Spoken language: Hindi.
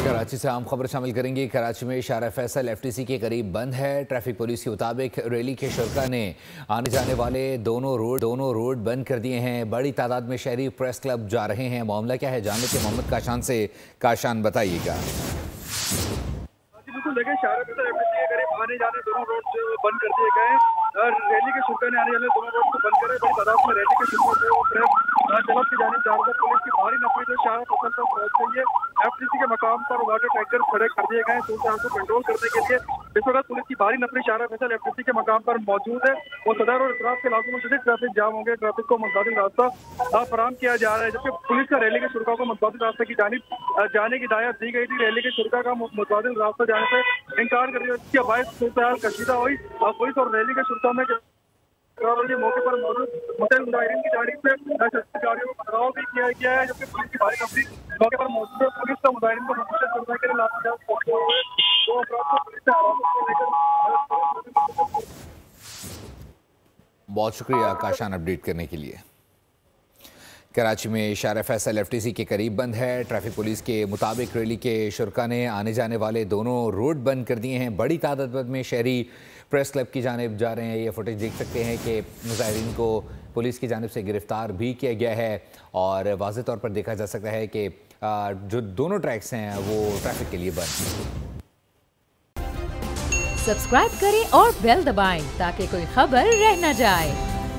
कराची से आम खबर शामिल करेंगे। कराची में शारा फैसल एफटीसी के करीब बंद है। ट्रैफिक पुलिस के मुताबिक रैली के शुरका ने आने जाने वाले दोनों रोड बंद कर दिए हैं। बड़ी तादाद में शहरी प्रेस क्लब जा रहे हैं। मामला क्या है, जान लेते हैं मोहम्मद काशान से। काशान, बताइएगा। बिल्कुल, देखिए शारा फैसल एफटीसी के करीब आने जाने दोनों रोड बंद कर दिए गए हैं। रैली के शुरका ने आने जाने दोनों रोड को बंद करे। बड़ी तादाद में रैली के शुरका से वो प्रेस जलब की जानिब जा रहा था। पुलिस की भारी नफरी जो शारा फैसल तक पहुंच गई है। एफटीसी के मकाम पर वाटर टैंकर खड़े कर दिए गए हैं सूरत को कंट्रोल करने के लिए। इस वक्त पुलिस की भारी नफरी शारा फैसल एफटीसी के मकाम पर मौजूद है। वो सदर और इतराफ के इलाकों में शदीद ट्रैफिक जाम होंगे। ट्रैफिक को मुतबादिल रास्ता फराहम किया जा रहा है, जबकि पुलिस का रैली के शुरका को मुतबादिल रास्ते की जानिब जाने की हिदायत दी गई थी। रैली के शुरका का मुतबादिल रास्ता जाने से इनकार कर दिया, जिसके बायस सूरत कशीदा हुई। पुलिस और रैली के शुरका में मौके पर मौजूद मुतल मुजाहिरीन की जानिब से गाड़ियों को पथराव भी किया गया है, जबकि पुलिस की भारी नफरी मौके पर मौजूद है। पुलिस का मुजाहिरीन को मुंतशिर करने के लिए लाठीचार्ज करते हुए दो अफराद को पुलिस से हिरासत में लेकर। बहुत शुक्रिया काशान अपडेट करने के लिए। कराची में शारा फैसल एफटीसी के करीब बंद है। ट्रैफिक पुलिस के मुताबिक रैली के शुरका ने आने जाने वाले दोनों रोड बंद कर दिए हैं। बड़ी तादाद में शहरी प्रेस क्लब की जानिब जा रहे हैं। ये फुटेज देख सकते हैं कि मुजाहिरीन को पुलिस की जानिब से गिरफ्तार भी किया गया है और वाज़ेह तौर पर देखा जा सकता है कि जो दोनों ट्रैक्स हैं वो ट्रैफिक के लिए बंद। सब्सक्राइब करें और बेल दबाएं ताकि कोई खबर रह न जाए।